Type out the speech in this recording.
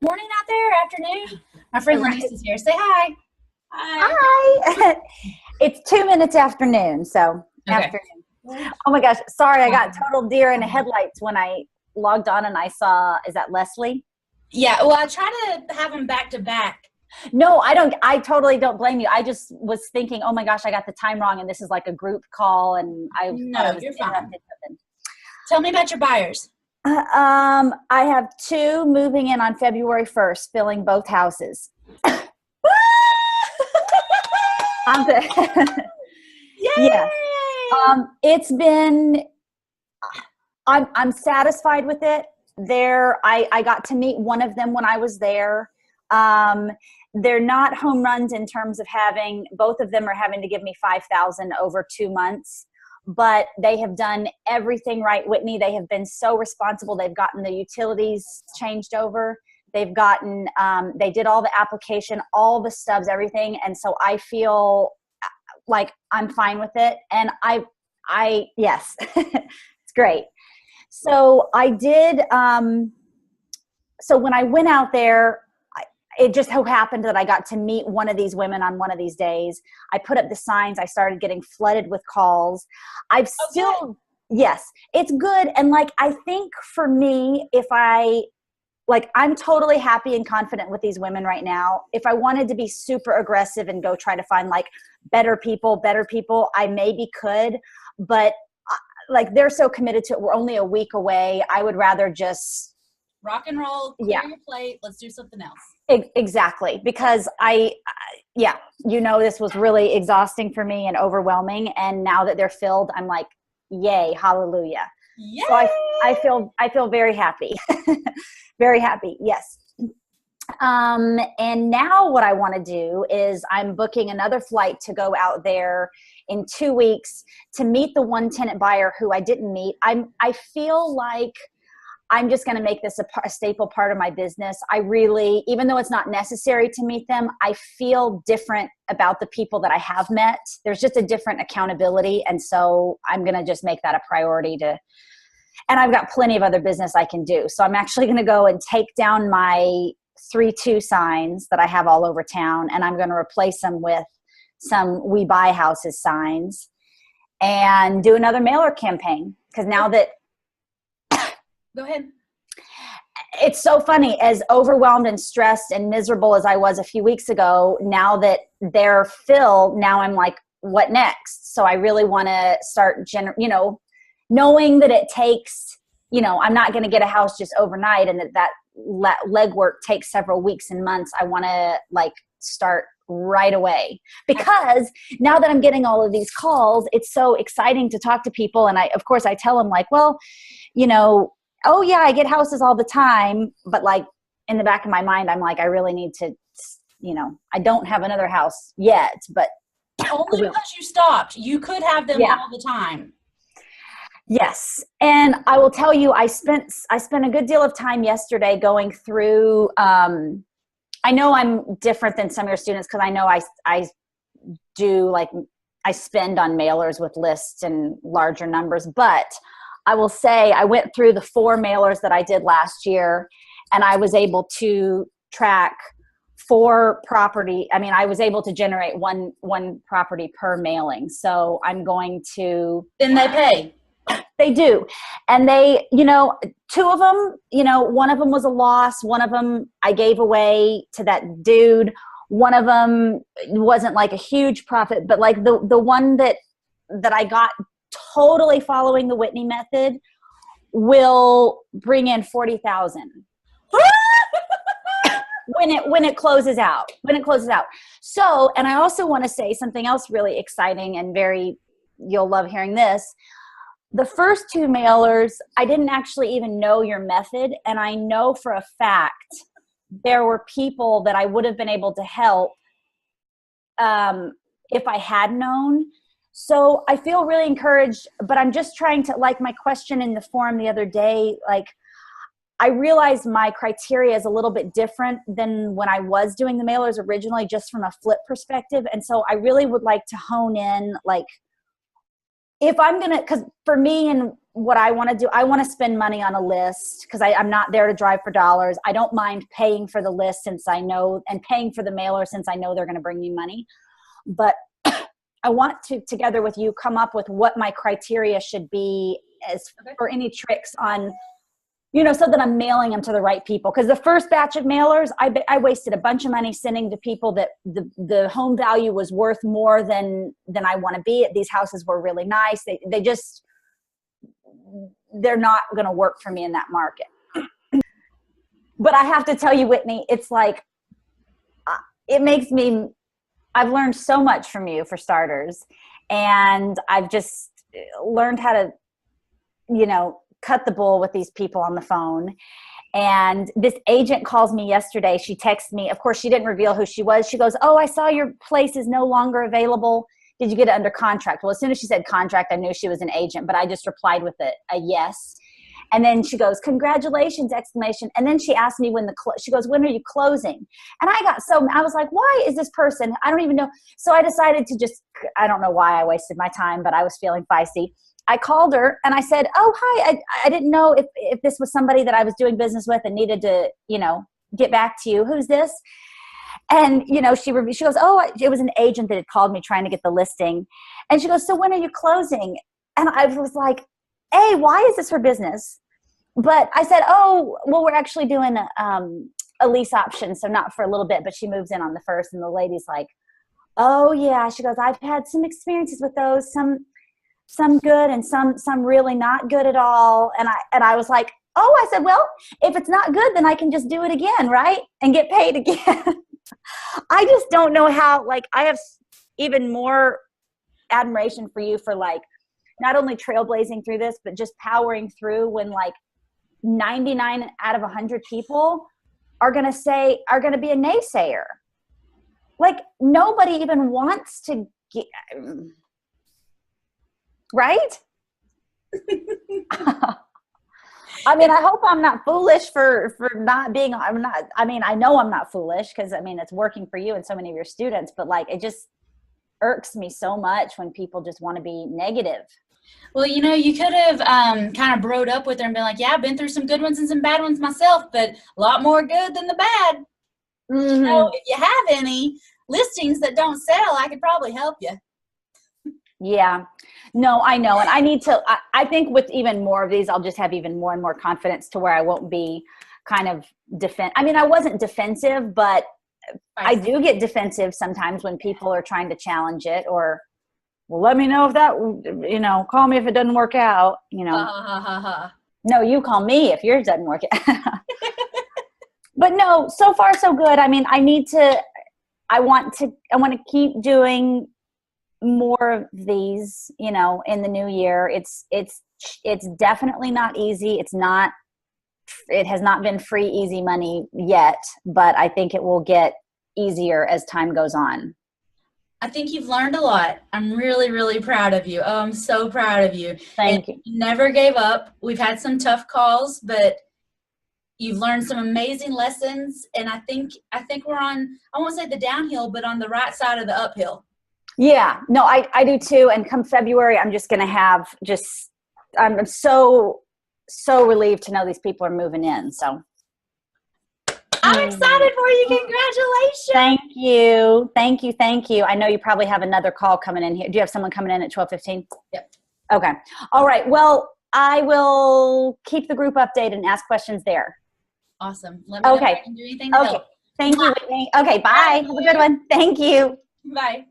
Morning out there, afternoon. My friend Right. Lenise is here. Say hi. Hi. Hi. It's 2 minutes after noon, so Okay. afternoon. Oh my gosh, sorry, I got Um, total deer in the headlights when I logged on and I saw, is that Leslie? yeah, well, I try to have them back to back. No, I don't, I totally don't blame you. I just was thinking, oh my gosh, I got the time wrong and this is like a group call and I thought I No, was you're fine. interrupted something. Tell me about your buyers. I have two moving in on February 1st, filling both houses. I'm the, yeah. Yay! It's been, I'm satisfied with it. I got to meet one of them when I was there. Um, they're not home runs in terms of having, both of them are having to give me 5,000 over 2 months, but they have done everything right, Whitney. They have been so responsible. They've gotten the utilities changed over. They've gotten, they did all the application, all the stubs, everything. And so I feel like I'm fine with it. And yes, it's great. So I did, so when I went out there, it just so happened that I got to meet one of these women on one of these days. I put up the signs. I started getting flooded with calls. I've still, yes, it's good. And like, I think for me, I'm totally happy and confident with these women right now. If I wanted to be super aggressive and go try to find like better people, I maybe could, but like they're so committed to it. We're only a week away. I would rather just Rock and roll, clear your plate. Let's do something else. Exactly. Because this was really exhausting for me and overwhelming. And now that they're filled, I'm like, yay, hallelujah. Yay! So I feel very happy. Very happy. Yes. And now what I want to do is I'm booking another flight to go out there in 2 weeks to meet the one tenant buyer who I didn't meet. I feel like I'm just going to make this a staple part of my business. I really, even though it's not necessary to meet them, I feel different about the people that I have met. There's just a different accountability. And so I'm going to just make that a priority and I've got plenty of other business I can do. So I'm actually going to go and take down my 3-2 signs that I have all over town, and I'm going to replace them with some We Buy Houses signs and do another mailer campaign. Because now that, go ahead. It's so funny, as overwhelmed and stressed and miserable as I was a few weeks ago, now that they're filled, now I'm like, what next? So I really want to start, knowing that it takes, I'm not going to get a house just overnight, and that legwork takes several weeks and months. I want to like start right away, because now that I'm getting all of these calls, it's so exciting to talk to people. And of course I tell them like, well, oh yeah, I get houses all the time. But like in the back of my mind, I'm like, I really need to, I don't have another house yet, but only because you stopped. You could have them all the time. Yes. And I will tell you, I spent a good deal of time yesterday going through, I know I'm different than some of your students, because I know I do like, I spend on mailers with lists and larger numbers, but I will say I went through the 4 mailers that I did last year, and I was able to track 4 property. I mean, I was able to generate one property per mailing. So I'm going to. Then they pay. They do. And they, 2 of them, one of them was a loss. One of them I gave away to that dude. One of them wasn't like a huge profit, but like the one that I got totally following the Whitney method will bring in 40,000 when it closes out. So, and I also want to say something else really exciting and you'll love hearing this. The first 2 mailers, I didn't actually even know your method. And I know for a fact there were people that I would have been able to help if I had known. So I feel really encouraged, but I'm just trying to, like my question in the forum the other day, like I realized my criteria is a little bit different than when I was doing the mailers originally, just from a flip perspective. And so I really would like to hone in, like, if I'm going to, because for me and what I want to do, I want to spend money on a list because I'm not there to drive for dollars. I don't mind paying for the list since I know, and paying for the mailer since I know they're going to bring me money. But I want to, together with you, come up with what my criteria should be as for any tricks on, you know, so that I'm mailing them to the right people. Because the first batch of mailers, I wasted a bunch of money sending to people that the home value was worth more than I want to be. These houses were really nice. They're not going to work for me in that market. But I have to tell you, Whitney, it's like, it makes me, I've learned so much from you, for starters. And I've just learned how to, you know, cut the bull with these people on the phone. And this agent calls me yesterday. She texts me. Of course, she didn't reveal who she was. She goes, "Oh, I saw your place is no longer available. Did you get it under contract?" Well, as soon as she said contract, I knew she was an agent, but I just replied with a yes. And then she goes, "Congratulations!" exclamation. And then she asked me she goes, "When are you closing?" And I was like, why is this person? I don't even know. So I decided to I don't know why I wasted my time, but I was feeling feisty. I called her and I said, "Oh, hi. I didn't know if this was somebody that I was doing business with and needed to, you know, get back to you. Who's this?" And, you know, she goes, "Oh, it was an agent that had called me trying to get the listing." And she goes, "So when are you closing?" And I was like, "Hey, why is this her business?" But I said, "Oh, well, we're actually doing a lease option. So not for a little bit, but she moves in on the 1st." And the lady's like, "Oh yeah." She goes, "I've had some experiences with those, some good and some really not good at all." And I was like, "Oh," I said, "Well, if it's not good, then I can just do it again, right? And get paid again." I just don't know how, like, I have even more admiration for you for, like, not only trailblazing through this, but just powering through when, like, 99 out of 100 people are going to be a naysayer. Like, nobody even wants to get, right? I mean, I hope I'm not foolish for not being, I know I'm not foolish because, I mean, it's working for you and so many of your students, but, like, it just irks me so much when people just want to be negative. Well, you know, you could have kind of broed up with her and been like, "Yeah, I've been through some good ones and some bad ones myself, but a lot more good than the bad. Mm-hmm. You know, if you have any listings that don't sell, I could probably help you." Yeah, no, I know. And I need to, I think with even more of these, I'll just have even more and more confidence to where I won't be kind of I wasn't defensive, but I do get defensive sometimes when people are trying to challenge it, or, "Well, let me know if that, you know, call me if it doesn't work out," you know. No, you call me if yours doesn't work out. But no, so far so good. I mean, I want to keep doing more of these, you know, in the new year. It's definitely not easy. It has not been free, easy money yet, but I think it will get easier as time goes on. I think you've learned a lot. I'm really, really proud of you. Oh, I'm so proud of you. Thank you. You never gave up. We've had some tough calls, but you've learned some amazing lessons. And I think we're on, I won't say the downhill, but on the right side of the uphill. Yeah, no, I do too. And come February, I'm just going to have I'm so relieved to know these people are moving in. So I'm excited for you. Congratulations. Thank you. Thank you. Thank you. I know you probably have another call coming in here. Do you have someone coming in at 12:15? Yep. Okay. All right. Well, I will keep the group updated and ask questions there. Awesome. Let me know if I can do anything to help. Thank you, Whitney. Okay. Bye. Have a good one. Thank you. Bye.